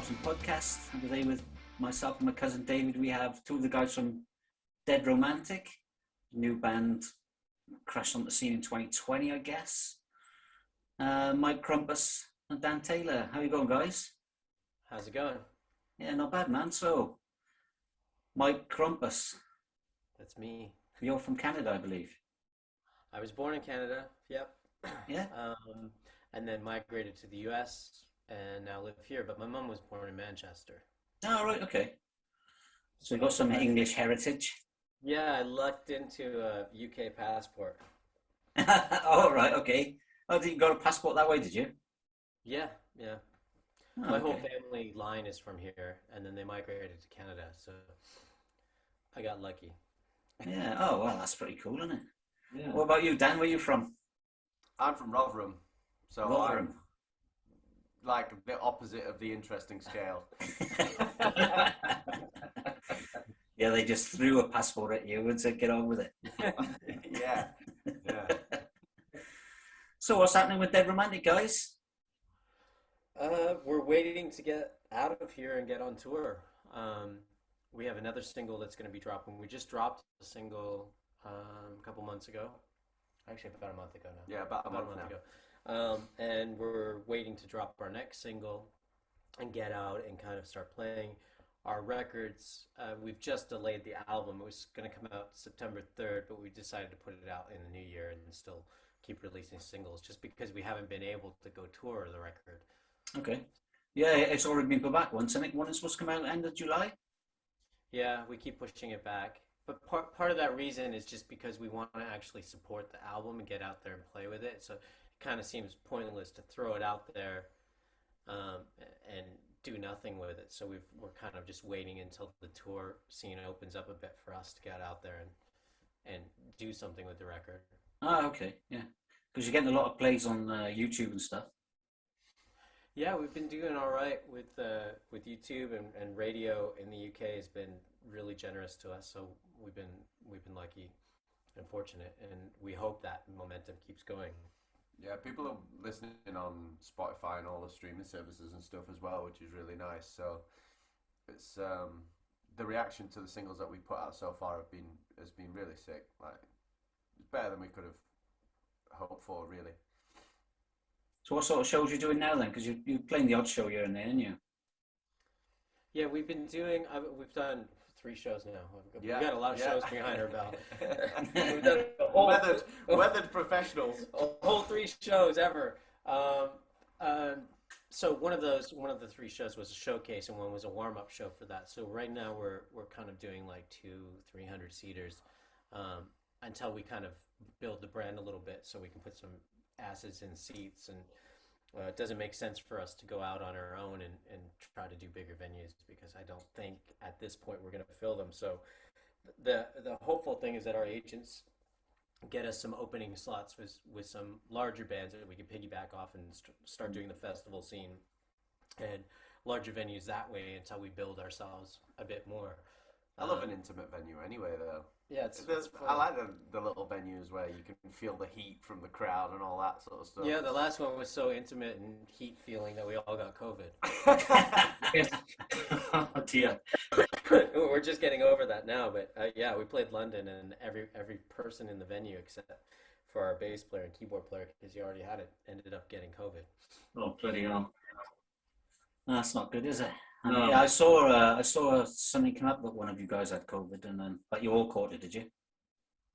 Chopsing Podcast. And today with myself and my cousin David, we have two of the guys from Dead Romantic, a new band crashed on the scene in 2020, I guess. Mike Crumpus and Dan Taylor. How you going, guys? How's it going? Yeah, not bad, man. So, Mike Crumpus. That's me. You're from Canada, I believe. I was born in Canada, yep. Yeah? And then migrated to the US and now live here. But my mom was born in Manchester. Oh, right, okay. So you got some English heritage. Yeah, I lucked into a UK passport. Oh, right, okay. Oh, you got a passport that way, did you? Yeah. Oh, My whole okay. family line is from here, and then they migrated to Canada, so I got lucky. Yeah. Oh, well, that's pretty cool, isn't it? Yeah. What about you, Dan? Where are you from? I'm from Rotherham, so Rotherham. I'm like the opposite of the interesting scale. Yeah, they just threw a passport at you and said, get on with it. Yeah. So what's happening with Dead Romantic, guys? We're waiting to get out of here and get on tour. We have another single that's going to be dropping. We just dropped a single a couple months ago. Actually, about a month ago now. Yeah, about a month now. Ago. And we're waiting to drop our next single and get out and kind of start playing our records. We've just delayed the album. It was going to come out September 3rd, but we decided to put it out in the new year and still keep releasing singles just because we haven't been able to go tour the record. Okay. Yeah, it's already been put back once. I think one is supposed to come out end of July. Yeah, we keep pushing it back. But part of that reason is just because we want to actually support the album and get out there and play with it. So it kind of seems pointless to throw it out there and do nothing with it. So we're kind of just waiting until the tour scene opens up a bit for us to get out there and do something with the record. Oh, okay. Yeah. Because you're getting a lot of plays on YouTube and stuff. Yeah, we've been doing all right with YouTube and radio in the UK has been really generous to us. So we've been lucky and fortunate, and we hope that momentum keeps going. Yeah, people are listening on Spotify and all the streaming services and stuff as well, which is really nice. So it's the reaction to the singles that we put out so far has been really sick. Like it's better than we could have hoped for, really. So what sort of shows are you doing now then? Because you're playing the odd show here and there, aren't you? Yeah, we've been doing. We've done 3 shows now. Yeah, We've got a lot of yeah. shows behind our belt. We've done a whole, weathered professionals. a whole 3 shows ever. So one of the 3 shows was a showcase, and one was a warm-up show for that. So right now we're kind of doing like 200-300 seaters until we kind of build the brand a little bit, so we can put some asses in seats, and it doesn't make sense for us to go out on our own and try to do bigger venues because I don't think at this point we're going to fill them. So the hopeful thing is that our agents get us some opening slots with some larger bands that we can piggyback off and start doing the festival scene and larger venues that way until we build ourselves a bit more. I love an intimate venue anyway, though. Yeah, it's I like the little venues where you can feel the heat from the crowd and all that sort of stuff. Yeah, the last one was so intimate and heat feeling that we all got COVID. Oh dear. We're just getting over that now, but yeah, we played London, and every person in the venue except for our bass player and keyboard player, because he already had it, ended up getting COVID. Oh bloody hell. That's not good, is it? And No. yeah, I saw something come up that one of you guys had COVID, and then but you all caught it, did you?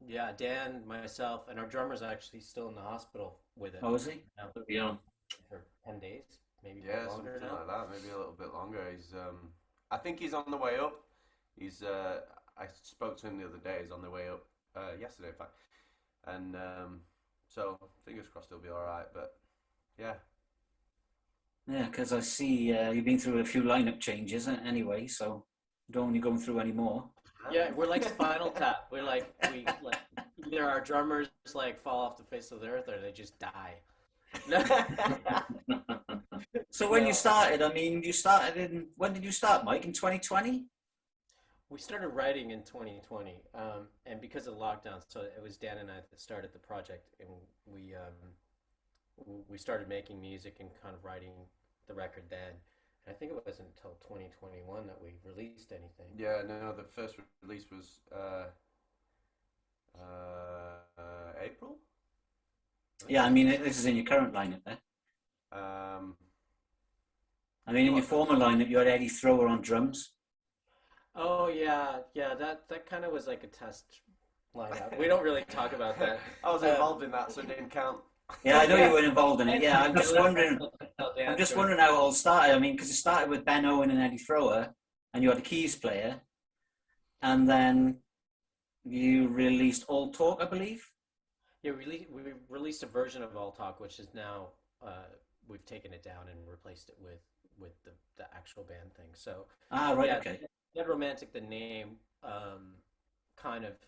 Yeah, Dan, myself, and our drummer's actually still in the hospital with it. Oh, is he? Now Yeah. for 10 days, maybe Yeah, longer something now. like that. Maybe a little bit longer. He's I think he's on the way up. He's I spoke to him the other day. He's on the way up yesterday, in fact. And so fingers crossed he'll be all right. But yeah. Yeah, because I see you've been through a few lineup changes anyway, so you don't want to go through any more. Yeah, we're like Spinal Tap. We either our drummers like fall off the face of the earth or they just die. So when No. you started, I mean, when did you start, Mike? In 2020? We started writing in 2020, and because of the lockdown, so it was Dan and I that started the project, and we started making music and kind of writing the record then, I think it wasn't until 2021 that we released anything. Yeah, no, the first release was April. Yeah, I mean, this is in your current lineup there. I mean, in your former lineup, you had Eddie Thrower on drums. Oh yeah, that kind of was like a test lineup. We don't really talk about that. I was involved in that, so it didn't count. Yeah, I know you were involved in it. Yeah, I'm just wondering. I'm just wondering how it all started. I mean, because it started with Ben Owen and Eddie Thrower, and you had a keys player, and then you released All Talk, I believe. Yeah, we released a version of All Talk, which is now we've taken it down and replaced it with the actual band thing. So right, yeah, okay. Dead Romantic, the name, kind of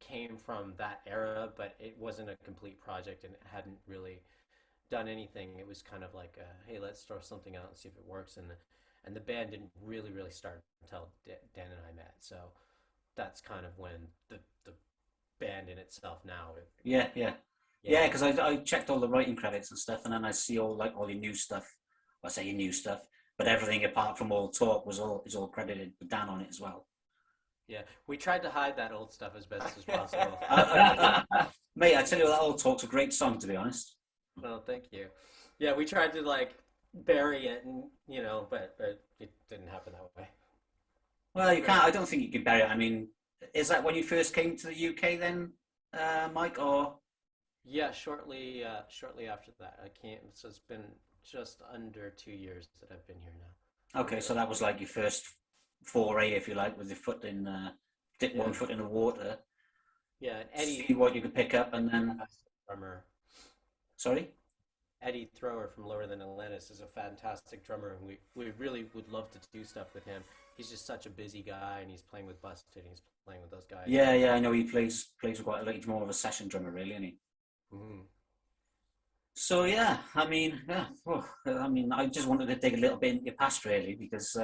came from that era, but it wasn't a complete project and it hadn't really done anything. It was kind of like, hey, let's throw something out and see if it works. And the band didn't really start until Dan and I met. So that's kind of when the band in itself now. Yeah, because I checked all the writing credits and stuff, and then I see all your new stuff. I say your new stuff, but everything apart from All Talk is all credited with Dan on it as well. Yeah, we tried to hide that old stuff as best as possible. Mate, I tell you, that All Talk's a great song, to be honest. Well, thank you. Yeah, we tried to like bury it, and but it didn't happen that way. Well, you can't. I don't think you can bury it. I mean, is that when you first came to the UK then, Mike? Or yeah, shortly after that, I came. So it's been just under 2 years that I've been here now. Okay, so that was like your first foray, if you like, with your foot in, dip one foot in the water. Yeah, and Eddie. See what you could pick up, and then. Drummer. Sorry. Eddie Thrower from Lower Than Atlantis is a fantastic drummer, and we really would love to do stuff with him. He's just such a busy guy, and he's playing with Busted, and he's playing with those guys. Yeah, I know he plays with quite a lot. He's more of a session drummer, really, isn't he? Mm-hmm. So yeah, I mean, I just wanted to dig a little bit into your past, really, because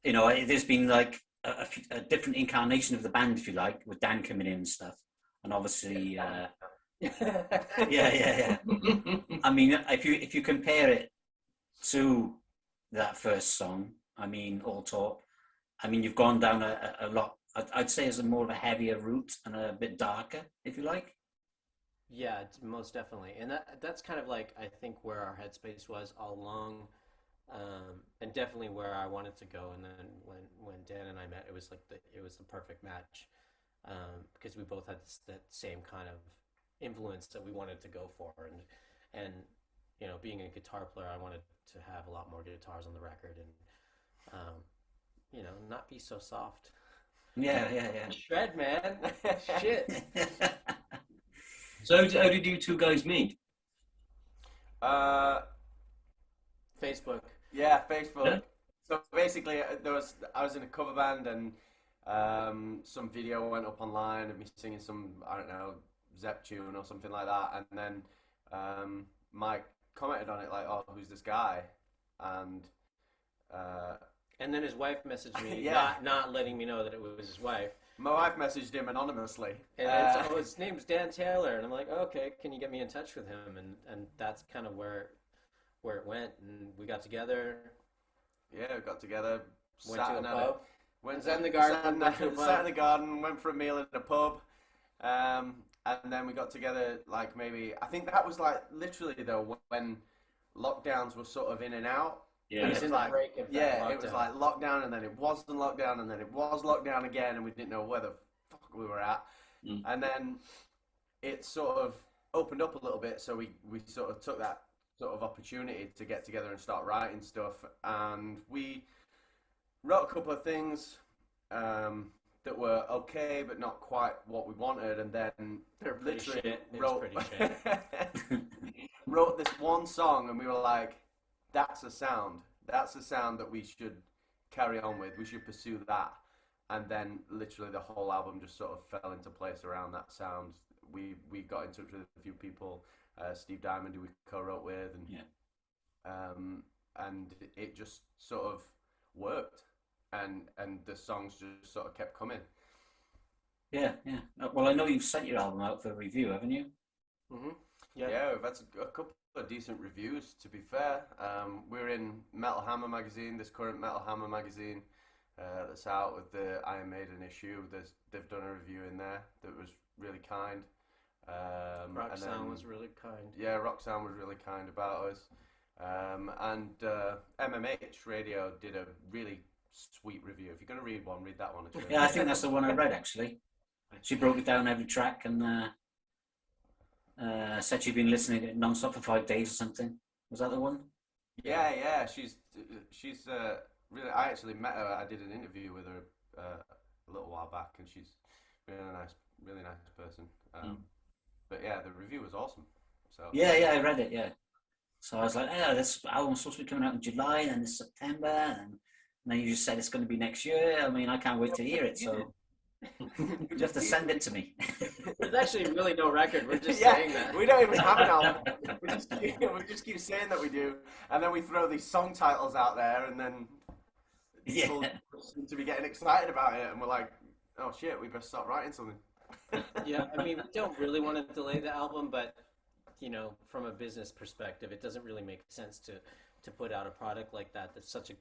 there's been like a different incarnation of the band, if you like, with Dan coming in and stuff, and obviously. Yeah. I mean, if you compare it to that first song, I mean, All Talk, I mean, you've gone down a lot. I'd say it's a more of a heavier route and a bit darker, if you like. Yeah, most definitely, and that's kind of like I think where our headspace was all along, and definitely where I wanted to go. And then when Dan and I met, it was the perfect match, because we both had that same kind of influence that we wanted to go for, and being a guitar player, I wanted to have a lot more guitars on the record, and not be so soft. Yeah. Shred, man. Shit. So how did you two guys meet? Facebook. Yeah, Facebook. Yeah. So basically, I was in a cover band, and some video went up online of me singing some, I don't know, Zepp tune or something like that, and then Mike commented on it like, "Oh, who's this guy?" And then his wife messaged me, Yeah. not letting me know that it was his wife. my wife messaged him anonymously. And his name's Dan Taylor, and I'm like, okay, can you get me in touch with him? And that's kind of where it went, and we got together. Yeah, we got together. Went to a pub. Sat in the garden. Went for a meal in a pub. And then we got together, like, maybe, I think that was like literally though when lockdowns were sort of in and out. Yeah, It was in the break of that lockdown. It was like lockdown, and then it wasn't lockdown, and then it was lockdown again, and we didn't know where the fuck we were at. And then it sort of opened up a little bit, so we sort of took that sort of opportunity to get together and start writing stuff, and we wrote a couple of things that were okay, but not quite what we wanted, and then literally wrote this one song, and we were like, that's a sound that we should carry on with, we should pursue that. And then literally the whole album just sort of fell into place around that sound. We got in touch with a few people, Steve Diamond, who we co-wrote with, and it just sort of worked, and the songs just sort of kept coming. Yeah. Well, I know you've sent your album out for review, haven't you? Mm-hmm. Yeah, we've had a couple of decent reviews, to be fair. We're in Metal Hammer magazine, this current Metal Hammer magazine that's out with the Iron Maiden issue. They've done a review in there that was really kind. Roxanne was really kind. Yeah, Roxanne was really kind about us. And MMH Radio did a really sweet review. If you're going to read one, read that one. It's really Yeah, I think that's the one I read, actually. She broke it down every track and said she'd been listening to it non-stop for 5 days or something. Was that the one? Yeah. She's really. I actually met her. I did an interview with her a little while back, and she's really nice person. But yeah, the review was awesome. So Yeah, I read it. Yeah. So I was like, yeah, this album's supposed to be coming out in July, and it's September, and then you just said it's going to be next year. I mean, I can't wait to hear it. So you have to send it to me. There's actually really no record. We're just saying that. We don't even have an album. We just keep saying that we do, and then we throw these song titles out there, and then people seem to be getting excited about it, and we're like, oh shit, we better start writing something. Yeah, I mean, we don't really want to delay the album, but from a business perspective, it doesn't really make sense to put out a product like that. That's such a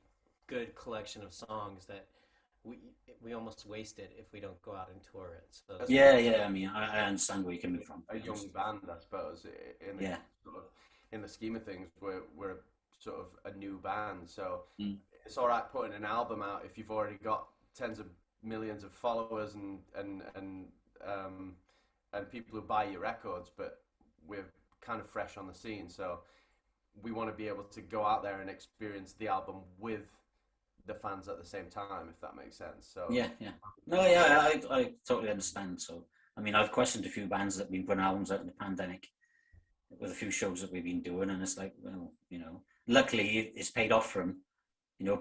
good collection of songs that we almost waste it if we don't go out and tour it. So Yeah. I mean, I understand where you're coming from. A young band, I suppose. In the scheme of things, we're sort of a new band, so it's all right putting an album out if you've already got tens of millions of followers and people who buy your records, but we're kind of fresh on the scene, so we want to be able to go out there and experience the album with the fans at the same time, if that makes sense. So I totally understand. So I mean, I've questioned a few bands that have been putting albums out in the pandemic with a few shows that we've been doing, and it's like, well, luckily it's paid off from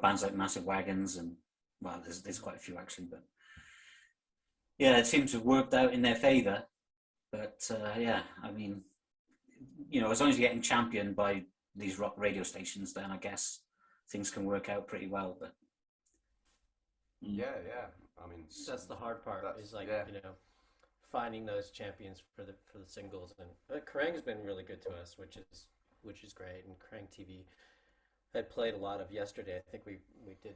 bands like Massive Wagons, and well, there's quite a few actually, but yeah, it seems to have worked out in their favor. But I mean, as long as you're getting championed by these rock radio stations, then I guess things can work out pretty well. But yeah, I mean, that's the hard part. Is like finding those champions for the singles, and Kerrang's been really good to us, which is great. And Kerrang TV had played a lot of yesterday. I think we did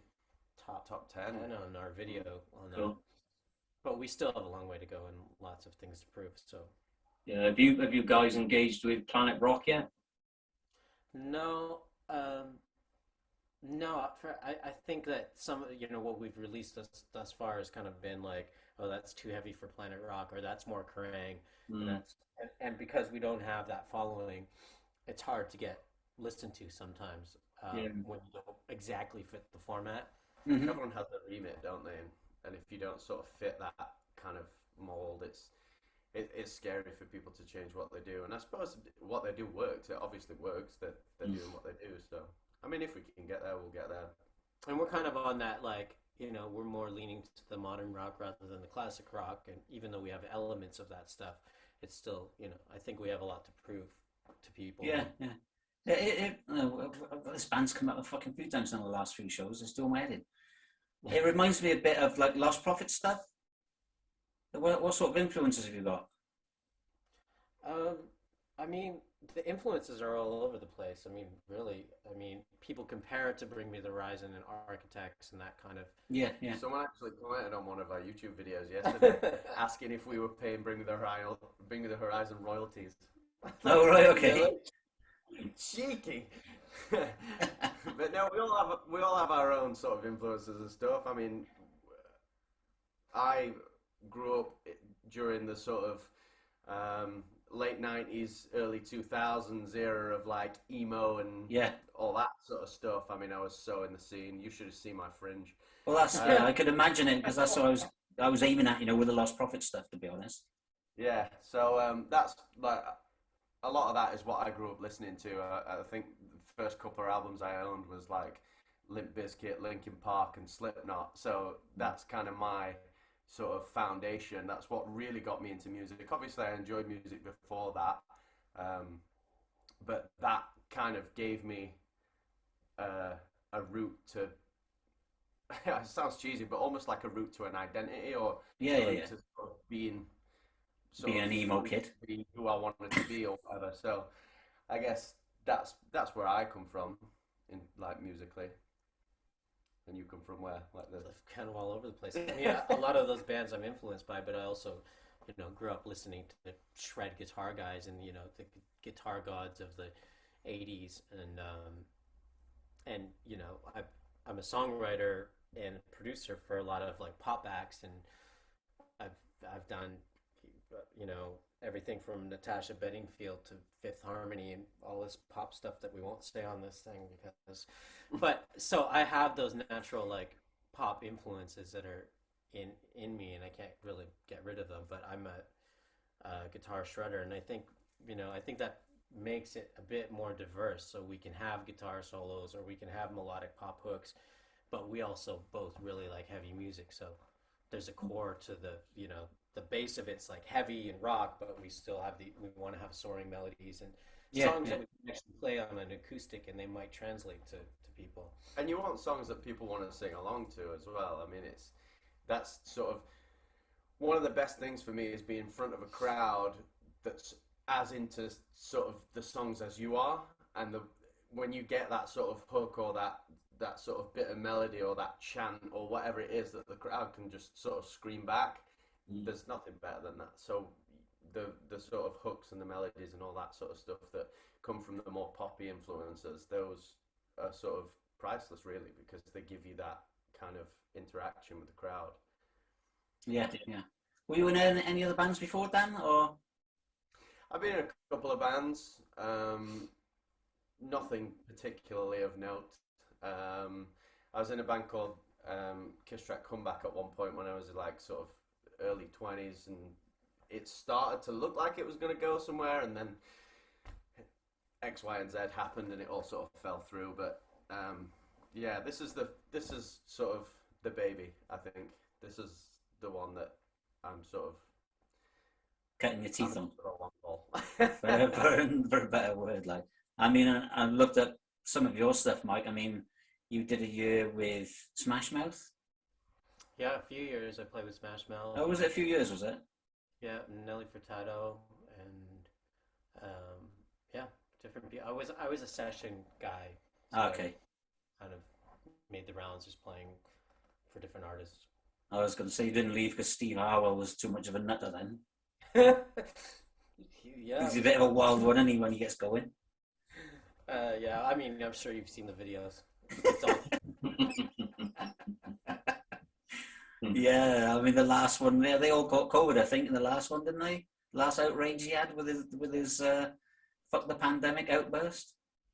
top 10 on our video on that. Cool. But we still have a long way to go and lots of things to prove. So yeah, have you guys engaged with Planet Rock yet? No. No, I think that some what we've released thus far has kind of been like, oh, that's too heavy for Planet Rock, or that's more Kerrang. And because we don't have that following, it's hard to get listened to sometimes when you don't exactly fit the format. Mm-hmm. Everyone has a remit, don't they? And if you don't sort of fit that kind of mold, it's scary for people to change what they do. And I suppose what they do works. It obviously works. They're doing what they do. So I mean, if we can get there, we'll get there. And we're kind of on that, like, we're more leaning to the modern rock rather than the classic rock. And even though we have elements of that stuff, it's still, I think we have a lot to prove to people. Yeah. This band's come out a fucking few times in the last few shows. It's doing my head in. It reminds me a bit of like Lost Prophet stuff. What sort of influences have you got? I mean, the influences are all over the place. I mean, really. I mean, people compare it to Bring Me the Horizon and Architects and that kind of. Yeah. Someone actually commented on one of our YouTube videos yesterday, asking if we were paying Bring Me the Horizon royalties. Oh right, okay. Cheeky. But no, we all have our own sort of influences and stuff. I mean, I grew up during the sort of late 90s, early 2000s era of like emo and all that sort of stuff. I mean, I was so in the scene. You should have seen my fringe. Well, that's I could imagine it, because that's what I was aiming at, with the Lost Prophet stuff, to be honest. Yeah, so that's like a lot of that is what I grew up listening to. I think the first couple of albums I owned was like Limp Bizkit, Linkin Park, and Slipknot. So that's kind of my sort of foundation. That's what really got me into music. Obviously, I enjoyed music before that, but that kind of gave me a route to. It sounds cheesy, but almost like a route to an identity, or to sort of being an emo kid, be who I wanted to be, or whatever. So, I guess that's where I come from, in like musically. And you come from where? Like the Kind of all over the place. I mean, a lot of those bands I'm influenced by, but I also, grew up listening to the shred guitar guys and the guitar gods of the '80s, and I'm a songwriter and producer for a lot of like pop acts, and I've done everything from Natasha Bedingfield to Fifth Harmony and all this pop stuff that we won't say on this thing but so I have those natural like pop influences that are in me, and I can't really get rid of them, but I'm a guitar shredder, and I think that makes it a bit more diverse, so we can have guitar solos or we can have melodic pop hooks, but we also both really like heavy music, so there's a core to the base of it's like heavy and rock, but we still have we want to have soaring melodies and songs that we can actually play on an acoustic and they might translate to people. And you want songs that people want to sing along to as well. I mean, that's sort of one of the best things for me, is being in front of a crowd that's as into sort of the songs as you are, and when you get that sort of hook or that sort of bit of melody or that chant or whatever it is that the crowd can just sort of scream back, there's nothing better than that. So the sort of hooks and the melodies and all that sort of stuff that come from the more poppy influences, those are sort of priceless, really, because they give you that kind of interaction with the crowd. Yeah. Were you in any other bands before, Dan, or? I've been in a couple of bands, nothing particularly of note. I was in a band called Kiss Track Comeback at one point when I was like sort of early 20s, and it started to look like it was going to go somewhere, and then X, Y, and Z happened, and it all sort of fell through. But yeah, this is sort of the baby. I think this is the one that I'm sort of cutting your teeth on. For for a better word, like. I mean, I looked at some of your stuff, Mike. I mean, you did a year with Smash Mouth. Yeah, a few years I played with Smash Mouth. Oh, was it a few years? Was it? Yeah, Nelly Furtado, and yeah, different people. I was a session guy. So Okay. I kind of made the rounds, just playing for different artists. I was going to say you didn't leave because Steve Harwell was too much of a nutter then. Yeah, He's a bit of a wild one, isn't he, when he gets going? yeah, I mean, I'm sure you've seen the videos. It's all... Yeah, I mean, the last one, they all got COVID, I think, in the last one, didn't they? Last outrage he had with his fuck the pandemic outburst.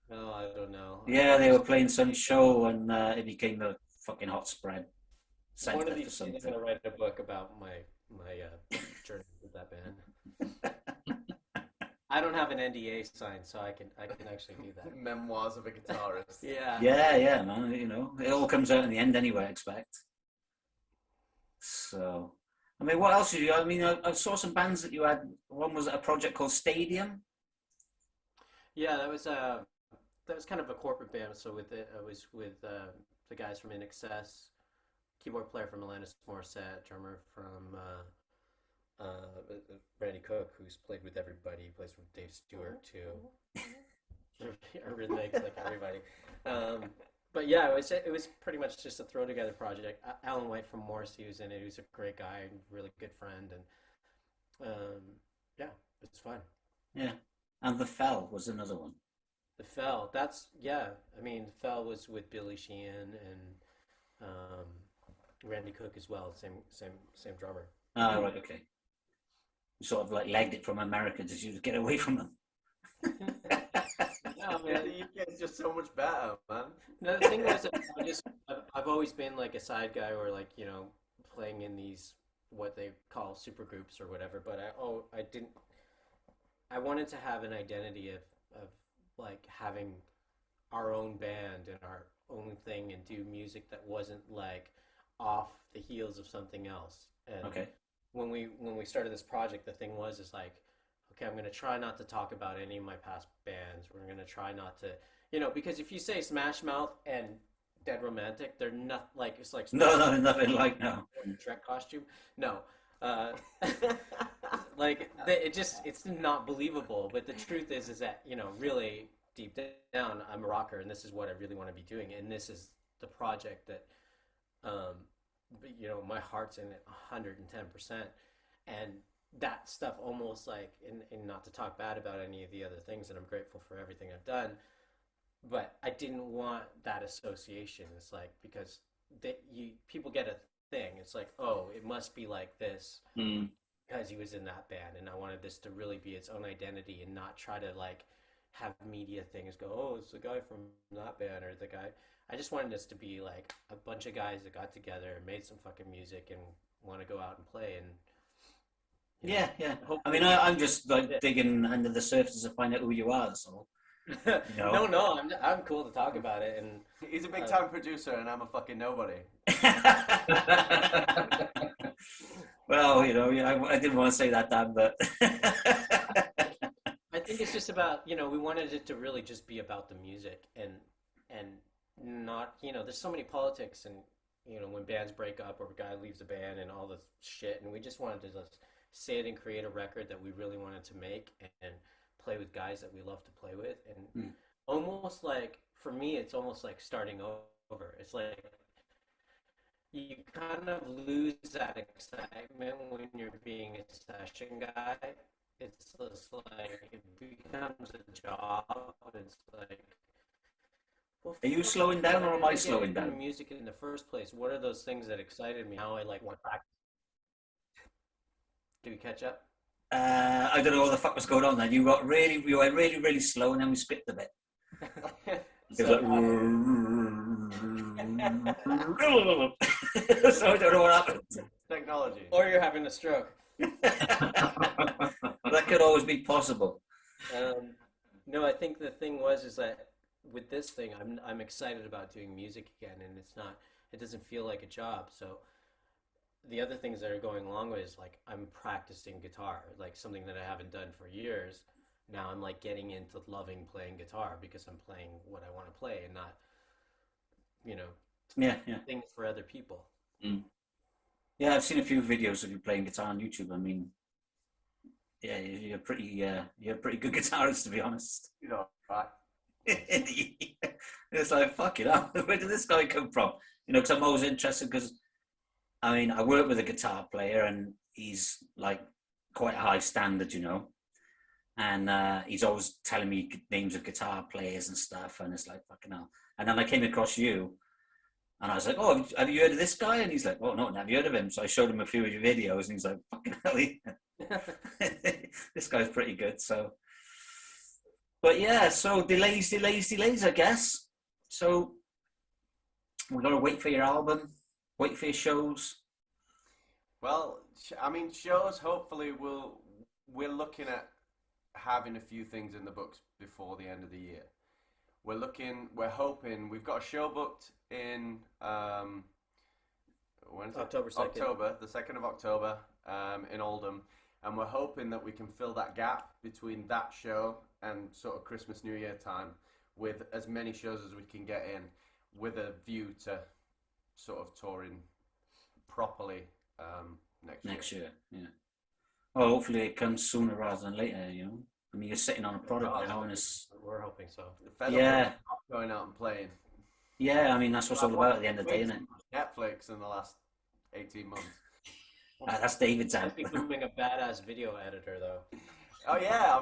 No, I don't know. Yeah, they were playing some show, and it became a fucking hot spread. One of these days I'm going to write a book about my journey with that band. I don't have an NDA signed, so I can actually do that. Memoirs of a guitarist. Yeah. Yeah, man. It all comes out in the end anyway, I expect. So, I mean, what else did you? I mean, I saw some bands that you had. One was a project called Stadium. Yeah, that was kind of a corporate band. So I was with the guys from In Excess, keyboard player from Alanis Morissette, drummer from Randy Cook, who's played with everybody. He plays with Dave Stewart too. Rhythmics, like everybody. But yeah, it was pretty much just a throw together project. Alan White from Morrissey was in it. He was a great guy, really good friend, and yeah, it's fun. Yeah, and The Fell was another one. The Fell, I mean, The Fell was with Billy Sheehan and Randy Cook as well. Same drummer. Ah, right, okay. You sort of like legged it from America. Did you get away from them? No, man, the UK is just so much better, man. No, the thing was, I've always been like a side guy, or like playing in these what they call super groups or whatever. But I wanted to have an identity of like having our own band and our own thing and do music that wasn't like off the heels of something else. And Okay. When we started this project, the thing is like, okay, I'm going to try not to talk about any of my past bands. We're going to try not to, because if you say Smash Mouth and Dead Romantic, they're not like, it's like No, nothing like no. Shrek costume. No. Like it's not believable. But the truth is that, really deep down, I'm a rocker, and this is what I really want to be doing, and this is the project that, my heart's in it 110%, and that stuff almost like, and not to talk bad about any of the other things, and I'm grateful for everything I've done, but I didn't want that association. It's like, because people get a thing. It's like, oh, it must be like this because he was in that band, and I wanted this to really be its own identity and not try to like have media things go, oh, it's the guy from that band or the guy. I just wanted this to be like a bunch of guys that got together and made some fucking music and want to go out and play. And yeah. I mean, I'm just like digging under the surface to find out who you are. So no, I'm cool to talk about it. And he's a big time producer, and I'm a fucking nobody. Well, I didn't want to say that, Dan, but I think it's just about, we wanted it to really just be about the music and not, there's so many politics and, when bands break up or a guy leaves a band and all this shit, and we just wanted to just sit and create a record that we really wanted to make and play with guys that we love to play with, and almost like, for me, it's almost like starting over. It's like you kind of lose that excitement when you're being a session guy. It's just like, it becomes a job. It's like, well, are you slowing down or am I slowing down? Music in the first place. What are those things that excited me? How I like went back. Did we catch up? I don't know what the fuck was going on then. You went really, really slow, and then we skipped a bit. It was like, so I don't know what happened. Technology. Or you're having a stroke. That could always be possible. No, I think the thing is that with this thing, I'm excited about doing music again, and it doesn't feel like a job. So the other things that are going along with is like, I'm practicing guitar, like something that I haven't done for years. Now I'm like getting into loving playing guitar because I'm playing what I want to play and not, things for other people. Yeah, I've seen a few videos of you playing guitar on YouTube. I mean, yeah, you're a pretty good guitarist, to be honest. Right. It's like, fuck it up. Where did this guy come from? Because I'm always interested, because I mean, I work with a guitar player, and he's like quite a high standard, and he's always telling me names of guitar players and stuff, and it's like, fucking hell. And then I came across you, and I was like, oh, have you heard of this guy? And he's like, oh, no, never heard of him. So I showed him a few of your videos, and he's like, fucking hell, this guy's pretty good. So, but yeah, so delays, I guess. So we've got to wait for your album, wait for your shows. Well, I mean, shows, hopefully we're looking at having a few things in the books before the end of the year. We're hoping, we've got a show booked in when's it? October 2nd. The 2nd of October in Oldham, and we're hoping that we can fill that gap between that show and sort of Christmas, New Year time with as many shows as we can get in, with a view to sort of touring properly next year. Yeah. Well, hopefully it comes sooner rather than later, I mean, you're sitting on a product now, and it's... We're hoping so. Yeah. Going out and playing. Yeah, I mean, that's what's all about at the end of the day, isn't it? Netflix in the last 18 months. That's David's out. Becoming a badass video editor, though. Oh, yeah.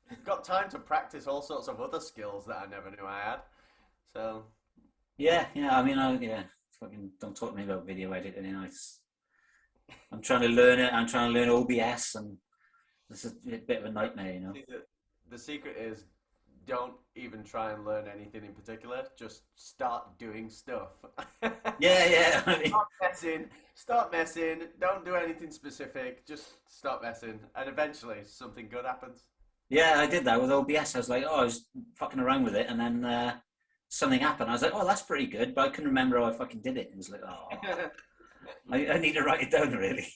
I've got time to practice all sorts of other skills that I never knew I had. So... Yeah, I mean, fucking don't talk to me about video editing. I'm trying to learn it. I'm trying to learn OBS, and this is a bit of a nightmare, The secret is, don't even try and learn anything in particular. Just start doing stuff. Yeah. I mean, Start messing. Don't do anything specific. Just start messing, and eventually something good happens. Yeah, I did that with OBS. I was like, I was fucking around with it, and then something happened. I was like, oh, that's pretty good, but I couldn't remember how I fucking did it. It was like, I need to write it down, really.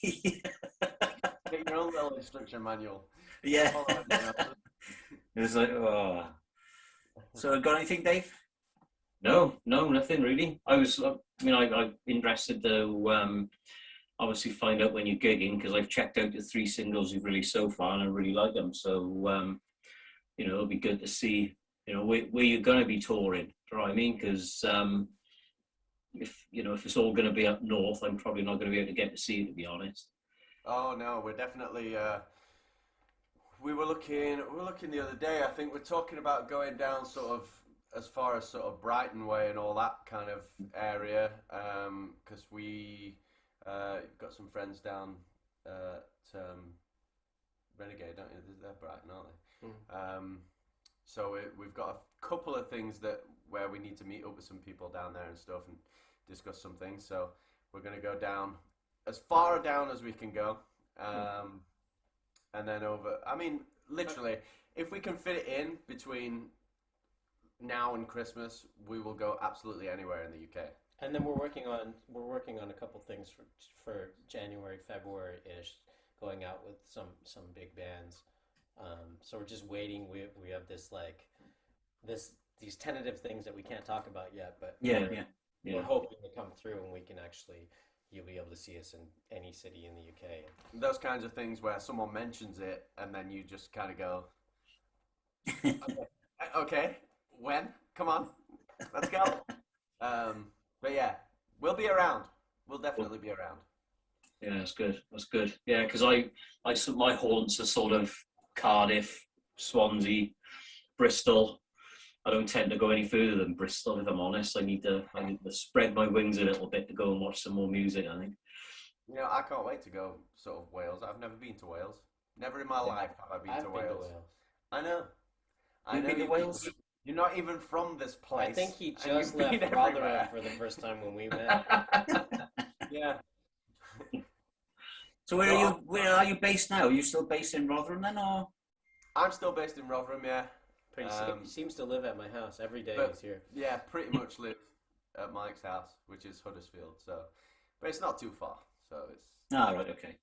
Get your own little instruction manual. Yeah. It was like, oh. So, got anything, Dave? No, nothing really. I'm interested to obviously find out when you're gigging, because I've checked out the 3 singles you've released so far, and I really like them. So, it'll be good to see where you're going to be touring. Do you know what I mean? Because if it's all going to be up north, I'm probably not going to be able to get to see it, to be honest. Oh no, we're definitely. We were looking the other day. I think we're talking about going down sort of as far as sort of Brighton way and all that kind of area, because we got some friends down at Renegade, don't you? They're Brighton, aren't they? So we've got a couple of things where we need to meet up with some people down there and stuff and discuss some things. So we're going to go down as far down as we can go, and then over. I mean, literally, if we can fit it in between now and Christmas, we will go absolutely anywhere in the UK. And then we're working on a couple things for January, February-ish, going out with some big bands. So we're just waiting. We have these tentative things that we can't talk about yet, but we're hoping to come through and we can actually, you'll be able to see us in any city in the UK. Those kinds of things where someone mentions it and then you just kind of go, okay, when? Come on, let's go. But yeah, we'll be around. We'll definitely be around. Yeah, that's good. That's good. Yeah, because my haunts are sort of Cardiff, Swansea, Bristol. I don't tend to go any further than Bristol, if I'm honest. I need to spread my wings a little bit to go and watch some more music, I think. I can't wait to go sort of Wales. I've never been to Wales. Never in my life have I been to Wales. I know. You've been to Wales? You're not even from this place. I think he just left Rotherham for the first time when we met. Yeah. So where are you based now? Are you still based in Rotherham then, or? I'm still based in Rotherham, yeah. He seems to live at my house every day. He's here. Yeah, pretty much live at Mike's house, which is Huddersfield. So, but it's not too far. So it's. Ah, right, okay.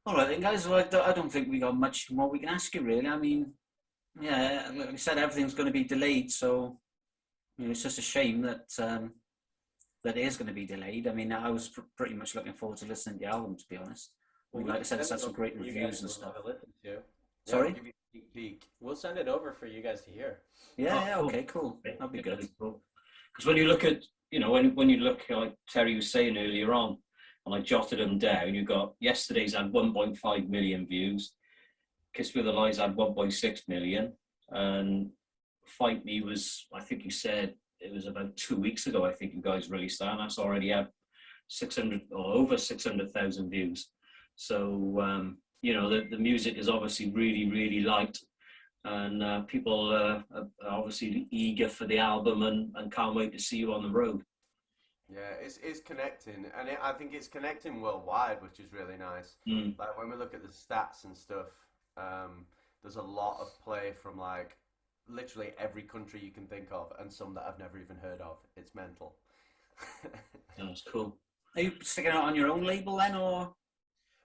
All right then, guys. Well, I don't think we got much more we can ask you, really. I mean, yeah, like we said, everything's going to be delayed, so it's just a shame that that it is going to be delayed. I mean, I was pretty much looking forward to listening to the album, to be honest. I mean, like I said, it's had some great reviews and stuff. Sorry? We'll send it over for you guys to hear. Yeah, okay, cool. That'd be good. Because when you look at, when you look, like Terry was saying earlier on, and I jotted them down, you got yesterday's had 1.5 million views, Kiss Me With the Lies had 1.6 million, and Fight Me was, I think you said, it was about 2 weeks ago, I think you guys released that, and that's already had 600 or over 600,000 views. So, the music is obviously really, really liked, and people are obviously eager for the album and can't wait to see you on the road. Yeah, it's connecting, and I think it's connecting worldwide, which is really nice. Like when we look at the stats and stuff, there's a lot of play from like literally every country you can think of, and some that I've never even heard of. It's mental. That's cool. Are you sticking out on your own label then, or?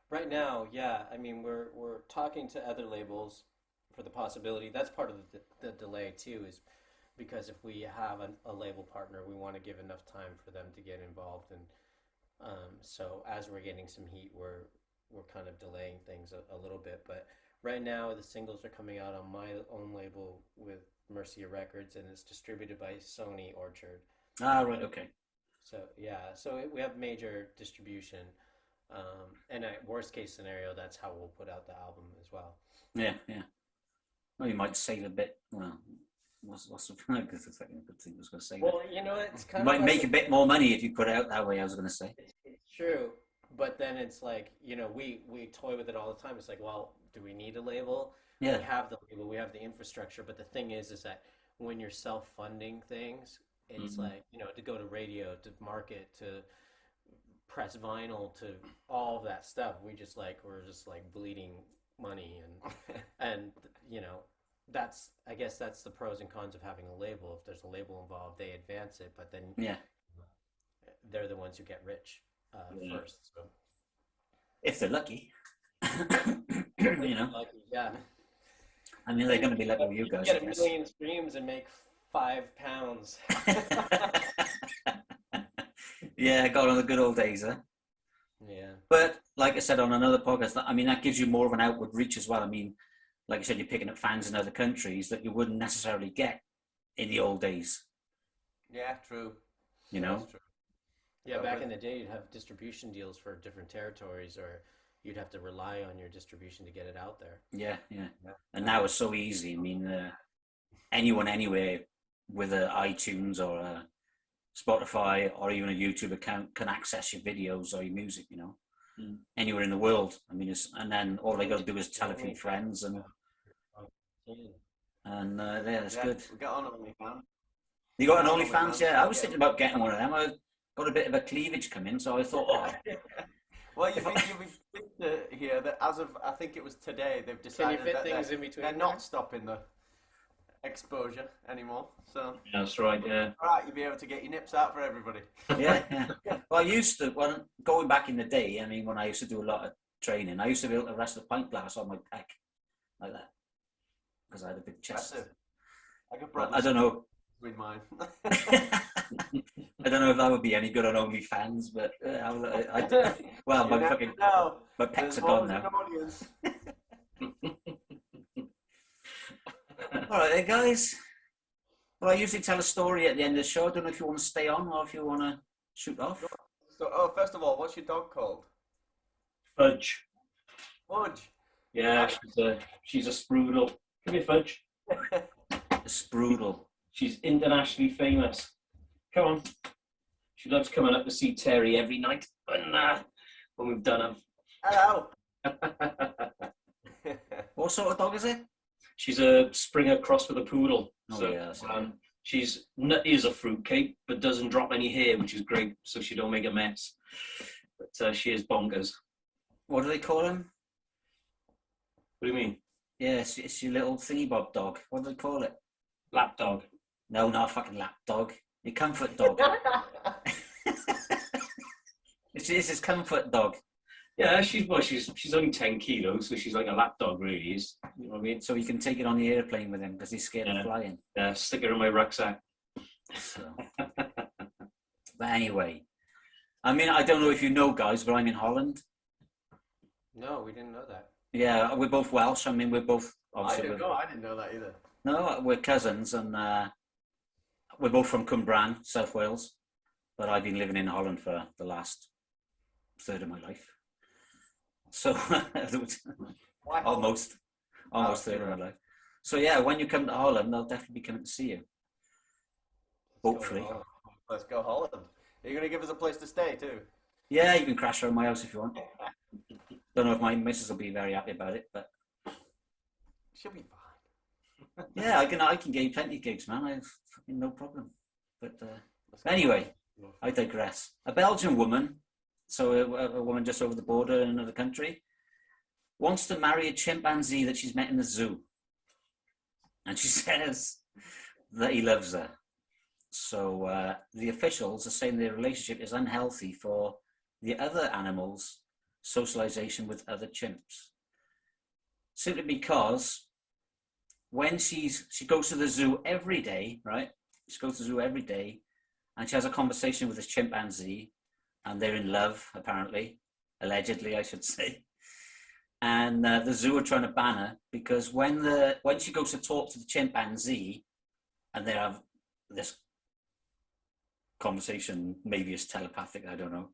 Right now, yeah. I mean, we're talking to other labels for the possibility. That's part of the delay too, is because if we have a label partner, we want to give enough time for them to get involved, and so as we're getting some heat, we're kind of delaying things a little bit. But right now, the singles are coming out on my own label with Mercia Records, and it's distributed by Sony Orchard. Ah, right, okay. So yeah, we have major distribution. And at worst case scenario, that's how we'll put out the album as well. Yeah. Well, you might save a bit. Well, what's the good thing I was going to say? Well, it's kind you of might make a bit more money if you put it out that way. I was going to say. It's true, but then it's like we toy with it all the time. It's like, well, do we need a label? Yeah. We have the label, we have the infrastructure, but the thing is that when you're self-funding things, it's like to go to radio, to market, to press vinyl, to all of that stuff, we're just bleeding money, and that's, I guess that's the pros and cons of having a label. If there's a label involved, they advance it, but then they're the ones who get rich first. So if they're lucky, lucky, yeah. I mean, they're going to be lucky with you guys. Get 1 million streams and make £5. Yeah, got on the good old days, huh? Yeah. But like I said on another podcast, I mean, that gives you more of an outward reach as well. I mean, like I said, you're picking up fans in other countries that you wouldn't necessarily get in the old days. Yeah, true. You know? That's true. Yeah, Yeah, back but- in the day, you'd have distribution deals for different territories, or you'd have to rely on your distribution to get it out there. Yeah. And now it's so easy. I mean, anyone anywhere with a iTunes or a Spotify or even a YouTube account can access your videos or your music, you know, anywhere in the world. I mean, and then all they got to do is tell a few friends, and that's Yeah, good. we got on OnlyFans. You got an Yeah, OnlyFans? OnlyFans. Yeah, I was thinking about getting one of them. I got a bit of a cleavage coming, so I thought, Well, you've been pleased to hear that as of, I think it was today, they've decided fit that things in between they're there? not stopping the exposure anymore. So, That's right. Yeah. all right, you'll be able to get your nips out for everybody. yeah. Well, I used to, going back in the day, I mean, when I used to do a lot of training, I used to be able to rest a pint glass on my pec, like that, because I had a big chest. Impressive. I could But probably I don't know. with mine. I don't know if that would be any good on OnlyFans, but well, You my never fucking know. my pecs There's are gone always an now. audience. All right, then, guys. Well, I usually tell a story at the end of the show. I don't know if you want to stay on or if you want to shoot off. So, first of all, what's your dog called? Fudge. Fudge. Yeah, she's a sprudel. Come here, Fudge. A Sprudel. She's internationally famous. Come on. She loves coming up to see Terry every night when we've done Hello. them. What sort of dog is it? She's a Springer cross with a poodle. Oh, So yeah, that's it. she's nutty as a fruitcake, but doesn't drop any hair, which is great, so she don't make a mess. But she is bonkers. What do they call him? What do you mean? Yeah, it's your little thingy bob dog. What do they call it? Lap dog. No, not a fucking lap dog. Your comfort dog. It's his comfort dog. Yeah, she's only 10 kilos, so she's like a lap dog, really. Is you know what I mean? So you can take it on the airplane with him because he's scared of flying. Stick her in my rucksack. So. But anyway, I mean, I don't know if you know, guys, but I'm in Holland. No, we didn't know that. Yeah, we're both Welsh. I mean, we're both I obviously. didn't know that either. No, we're cousins, and we're both from Cwmbran, South Wales. But I've been living in Holland for the last third of my life. So Why almost third of my life. So yeah, when you come to Holland, I'll definitely be coming to see you. Hopefully. Let's go Holland. Are you going to give us a place to stay too? Yeah, you can crash around my house if you want. Don't know if my missus will be very happy about it, but She'll be fine. yeah, I can get you plenty of gigs, man. I've fucking no problem. But anyway, I digress. A Belgian woman, so a woman just over the border in another country, wants to marry a chimpanzee that she's met in the zoo. And she says that he loves her. So the officials are saying their relationship is unhealthy for the other animals' socialization with other chimps. Simply because when she goes to the zoo every day, right? She goes to the zoo every day and she has a conversation with this chimpanzee and they're in love, apparently, allegedly, I should say. And the zoo are trying to ban her because when she goes to talk to the chimpanzee and they have this conversation, maybe it's telepathic, I don't know.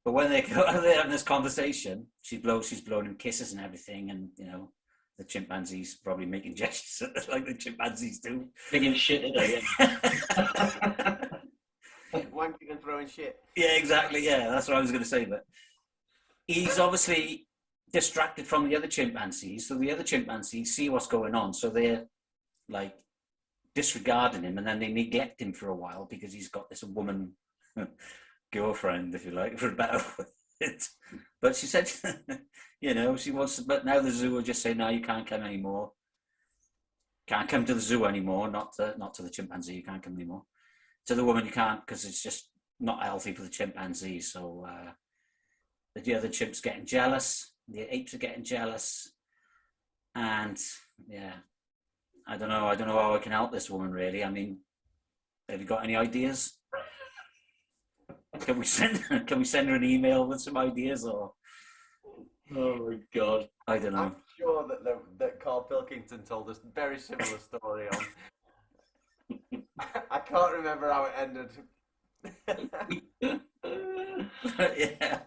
But when they're having this conversation, she's blowing him kisses and everything, and you know, the chimpanzee's probably making gestures like the chimpanzees do. Making shit at her, Wanking and throwing shit. Yeah, exactly. Yeah, that's what I was going to say. But he's obviously distracted from the other chimpanzees, so the other chimpanzees see what's going on, so they're like disregarding him, and then they neglect him for a while because he's got this woman girlfriend, if you like, for a better word. But she said, you know, she wants to, but now the zoo will just say, no, you can't come anymore. Can't come to the zoo anymore, not to the chimpanzee, you can't come anymore. To the woman, you can't, because it's just not healthy for the chimpanzee. So the other chimps getting jealous, the apes are getting jealous. And yeah, I don't know how I can help this woman, really. I mean, have you got any ideas? Can we send her an email with some ideas, or? Oh my god. I don't know. I'm sure that Carl Pilkington told us very similar story on. I can't remember how it ended. Yeah.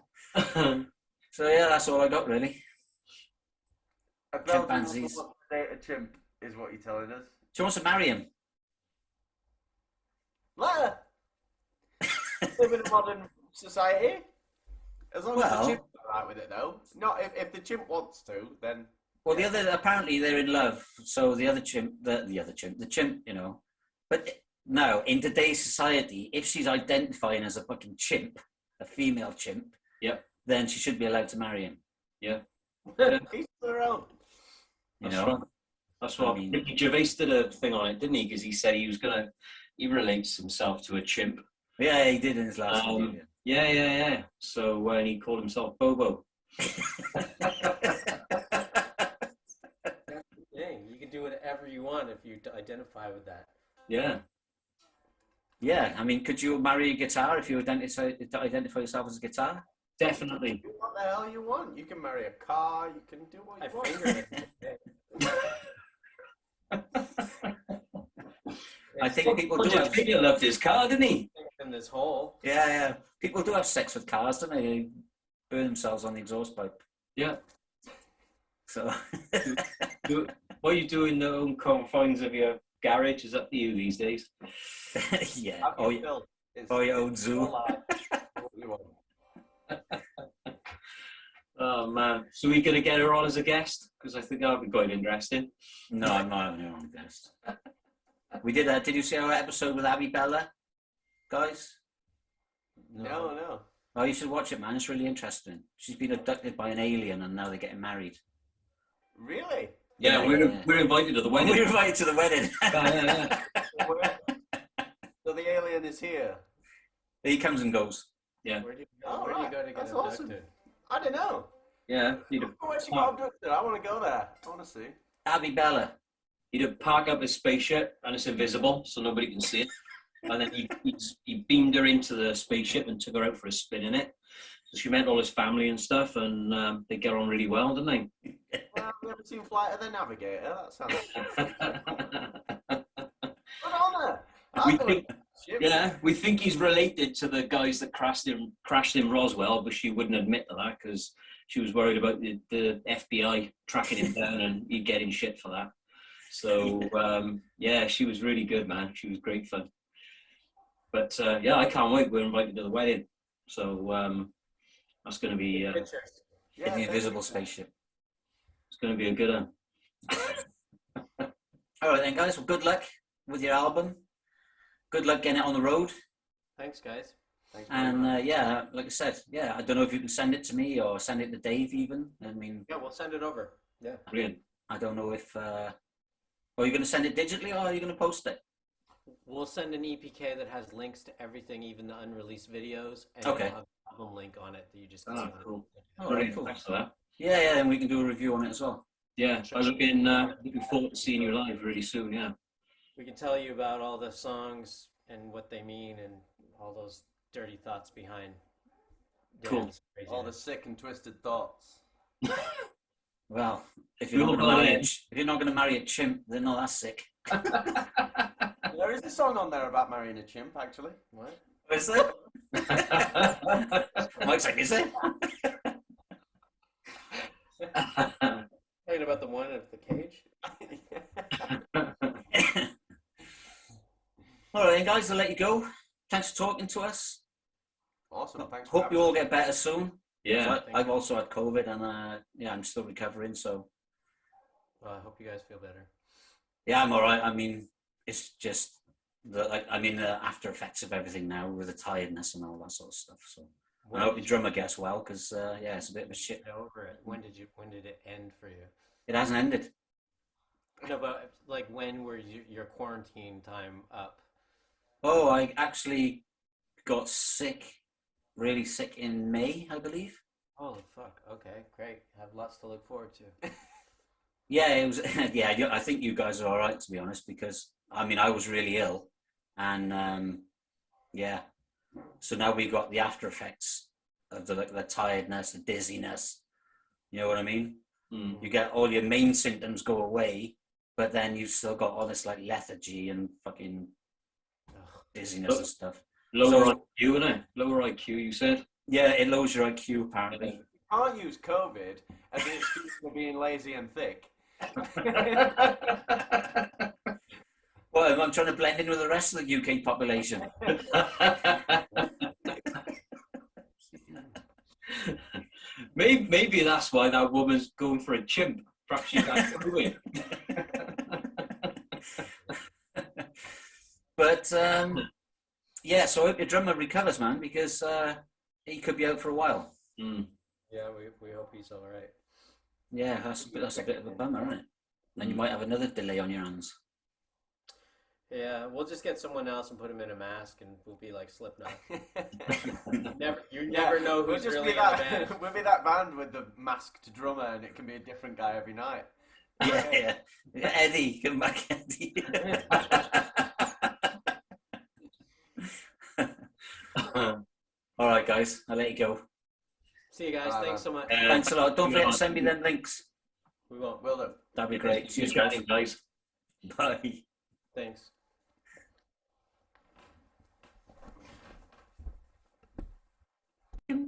So yeah, that's all I got really. A Belgian woman Chimpanzees. wants to date a chimp, is what you're telling us. She wants to marry him. Let her. Live in a modern society. As long as the Well- chimp's alright with it, though. Not if the chimp wants to, then. Well, the other apparently they're in love. So the chimp, you know. But no, in today's society, if she's identifying as a fucking chimp, a female chimp, Yep. then she should be allowed to marry him. Yeah. Each their own. You That's know. right. That's what I mean- Ricky Gervais did a thing on it, didn't he? Because he said he relates himself to a chimp. Yeah, he did in his last video. Yeah. So when he called himself Bobo. Dang, you can do whatever you want if you identify with that. Yeah. Yeah, I mean, could you marry a guitar if you identify yourself as a guitar? Definitely. Do what the hell you want. You can marry a car. You can do what I you want. fingered it. I think people do Roger have. Federer loved his car, didn't he? In this hole. Yeah. People do have sex with cars, don't they? They burn themselves on the exhaust pipe. Yeah. So. What you do in the own confines of your garage is up to you these days. Yeah. Have Or you built? It's- your own it's zoo. your life. Do what you want. Oh man. So we gonna get her on as a guest? Because I think that would be quite interesting. No, I'm not having her on the guest. We did. Did you see our episode with Abby Bella, guys? No. Oh, you should watch it, man. It's really interesting. She's been abducted by an alien, and now they're getting married. Really? Yeah, Yeah. we're invited to the wedding. We're invited to the wedding. Yeah. So the alien is here. He comes and goes. Yeah. Where do you Oh, go, where do you right. go to get That's abducted? awesome. I don't know. Yeah. Where she got abducted? I want to go there. I want to see. Abby Bella. He'd park up his spaceship and it's invisible, so nobody can see it. And then he beamed her into the spaceship and took her out for a spin in it. So she met all his family and stuff, and they get on really well, didn't they? Well, I've never seen Flight of the Navigator. That sounds good on her. We think, yeah, we think he's related to the guys that crashed in Roswell, but she wouldn't admit to that because she was worried about the FBI tracking him down and he'd get in shit for that. So yeah, she was really good, man. She was great fun. But yeah, I can't wait. We're invited to the wedding, so that's going to be In the invisible spaceship. it's going to be a good one. All right, then, guys. Well, good luck with your album. Good luck getting it on the road. Thanks, guys. Thanks very And much. yeah, like I said, yeah, I don't know if you can send it to me or send it to Dave even. I mean, Yeah, we'll send it over. Yeah. Brilliant. I don't know if. Are you going to send it digitally or are you going to post it? We'll send an EPK that has links to everything, even the unreleased videos, and Okay. we'll have an album link on it that you just can Ah, send it. cool. Oh, Brilliant. cool. Thanks for that. Yeah, then we can do a review on it as well. Yeah, I'm looking forward to seeing you live really soon. Yeah. We can tell you about all the songs and what they mean and all those dirty thoughts behind. Cool. Dan's craziness. All the sick and twisted thoughts. Well, if We you're, all not gonna got marry it. if you're not going to marry a chimp, then not that sick. There is a song on there about marrying a chimp, actually. What? Is there? Mike's like, is it? Talking about the one of the cage? All right, then, guys, I'll let you go. Thanks for talking to us. Awesome. Thanks. For Hope you having all me. get better soon. Yeah. I've also had COVID, and yeah, I'm still recovering. So Well, I hope you guys feel better. yeah, I'm all right. I mean, it's just the after effects of everything now with the tiredness and all that sort of stuff. So I hope the drummer gets well because yeah, it's a bit of a shit. Get over it. When did it end for you? It hasn't ended. No, but like when were your quarantine time up? Oh, I actually got sick, really sick in May, I believe. Holy fuck. Okay, great. Have lots to look forward to. Yeah, it was. Yeah, I think you guys are all right, to be honest, because I mean, I was really ill, and yeah, so now we've got the after effects of the tiredness, the dizziness, You know what I mean? Mm. You get all your main symptoms go away, but then you've still got all this like lethargy and fucking dizziness and stuff. Lower IQ, innit? Lower IQ, you said? Yeah, it lowers your IQ apparently. You can't use COVID as an excuse for being lazy and thick. Well, I'm trying to blend in with the rest of the UK population. Maybe that's why that woman's going for a chimp. Perhaps she can't do it. But yeah, so I hope your drummer recovers, man, because he could be out for a while. Mm. Yeah, we hope he's all right. Yeah, that's a bit of a bummer, isn't it? Then you might have another delay on your hands. Yeah, we'll just get someone else and put him in a mask, and we'll be like Slipknot. You never know who's we'll really be in the band. We'll be that band with the masked drummer, and it can be a different guy every night. Yeah. Eddie, come back, Eddie. All right, guys, I'll let you go. See you guys. Bye, Thanks so much. Thanks a lot. Don't forget to send me them links. We won't. Will do. That'd be great. Cheers, Cheers, guys. Bye. Thanks. There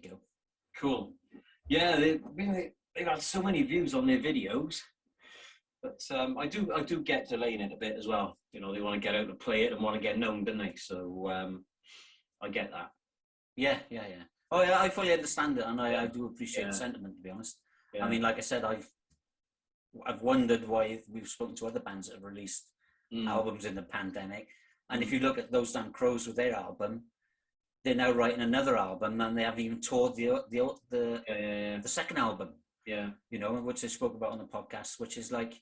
you go. Cool. Yeah, they've had so many views on their videos, but I do get delaying it a bit as well. You know, they want to get out and play it and want to get known, don't they? So I get that. Yeah. Oh, yeah, I fully understand it, and I do appreciate the sentiment, to be honest. Yeah. I mean, like I said, I've wondered why we've spoken to other bands that have released albums in the pandemic, and if you look at Those Damn Crows with their album, they're now writing another album, and they haven't even toured the second album. Yeah. You know, which they spoke about on the podcast, which is like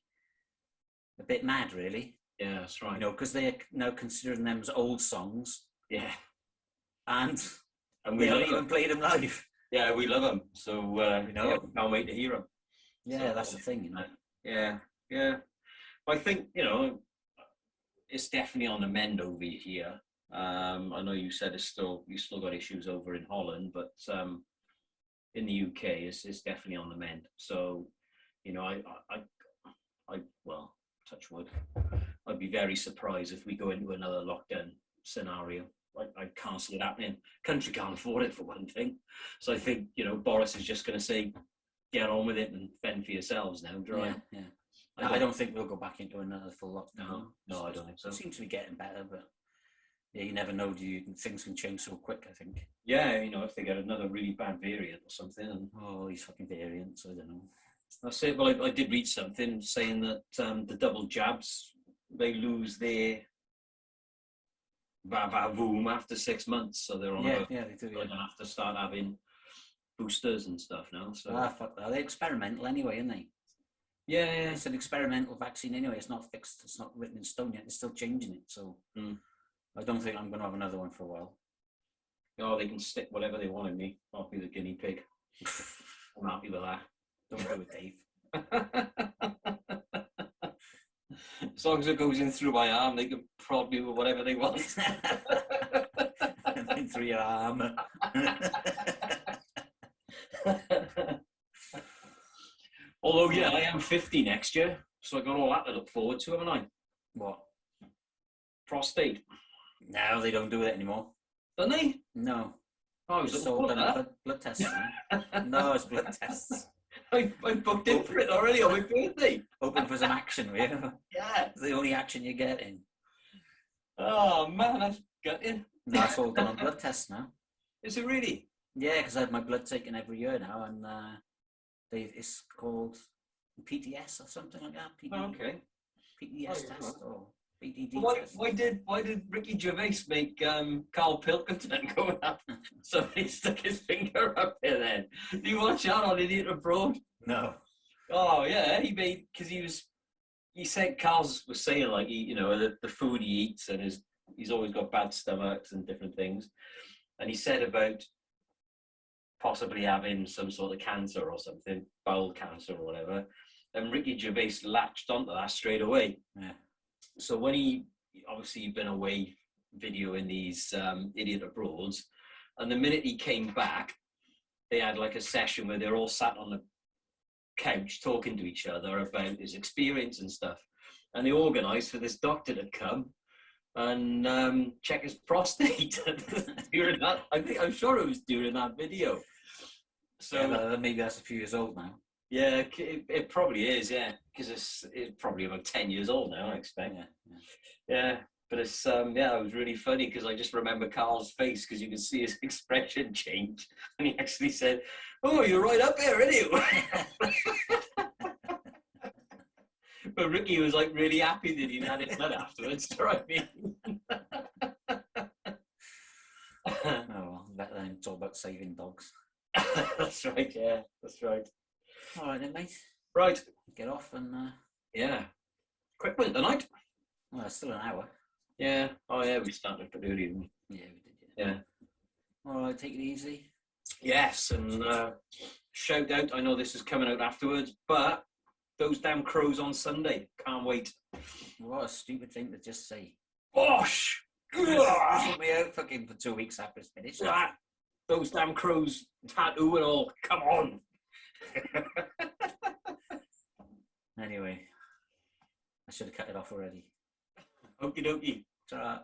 a bit mad, really. Yeah, that's right. You know, because they're now considering them as old songs. Yeah. And we we love haven't even them. played them live. Yeah, we love them. So You know? yeah, we can't wait to hear them. Yeah, So, that's the thing, you know. Yeah. I think, you know, it's definitely on the mend over here. I know you said you still got issues over in Holland, but in the UK, it's definitely on the mend. So, you know, I well, touch wood, I'd be very surprised if we go into another lockdown scenario. I can't see it happening. Country can't afford it, for one thing. So I think, you know, Boris is just going to say, get on with it and fend for yourselves now. Yeah. I don't think we'll go back into another full lockdown. No, I don't think so. It seems to be getting better, but yeah, you never know. Things can change so quick, I think. Yeah, you know, if they get another really bad variant or something. And Oh, these fucking variants, I don't know. that's it. Well, I did read something saying that the double jabs, they lose their boom after 6 months. So they're on Yeah, they do. they're going to have to start having boosters and stuff now. So Fuck that. They're experimental anyway, aren't they? yeah. It's an experimental vaccine anyway. It's not fixed. It's not written in stone yet. They're still changing it. So I don't think I'm going to have another one for a while. Oh, they can stick whatever they want in me. I'll be the guinea pig. I'm happy with that. Don't do it, Dave. As long as it goes in through my arm, they can prod me with whatever they want. And then through your arm. Although, yeah, I am 50 next year, so I got all that to look forward to, haven't I? What? Prostate. No, they don't do it anymore. Don't they? No. Oh, I was It's looking all forward to done that. blood tests. No, it's blood tests. I booked in for it already on my birthday. Hoping for some action, will you? Yeah. It's the only action you're getting. Oh, man, that's gutting. No, it's all done on blood tests now. Is it really? Yeah, because I have my blood taken every year now, and it's called PTS or something like that. Oh, okay. PTS test or PDD Why, test. why did Ricky Gervais make Carl Pilkington go up? So he stuck his finger up there then. Do you watch that on Idiot Abroad? No. Oh yeah, because he said Carl was saying like the food he eats and he's always got bad stomachs and different things, and he said about possibly having some sort of cancer or something, bowel cancer or whatever, and Ricky Gervais latched onto that straight away. Yeah. So when he obviously been away videoing these Idiot Abroads, and the minute he came back, they had like a session where they're all sat on the couch talking to each other about his experience and stuff. And they organised for this doctor to come and check his prostate during that. I'm sure it was during that video. So yeah, maybe that's a few years old now. yeah, it probably is. Yeah, because it's probably about 10 years old now, I expect. Yeah. But it's it was really funny because I just remember Carl's face because you can see his expression change, and he actually said, "Oh, you're right up here, aren't you?" But Ricky was like really happy that he'd had it done afterwards. Do you know what I mean? Oh well, better than talk about saving dogs. That's right. Yeah, that's right. All right then, mate. Right. Get off and Yeah. Quick one tonight. well, it's still an hour. Yeah. Oh yeah, we started pretty early. Didn't we? Yeah, we did. Yeah. All right, take it easy. Yes, and shout out. I know this is coming out afterwards, but those damn crows on Sunday. Can't wait. What a stupid thing to just say. Bosh! Put me out fucking for 2 weeks after it's finished. Those damn crows, tattoo and all. Come on. Anyway, I should have cut it off already. Okie dokie. Ta-ra.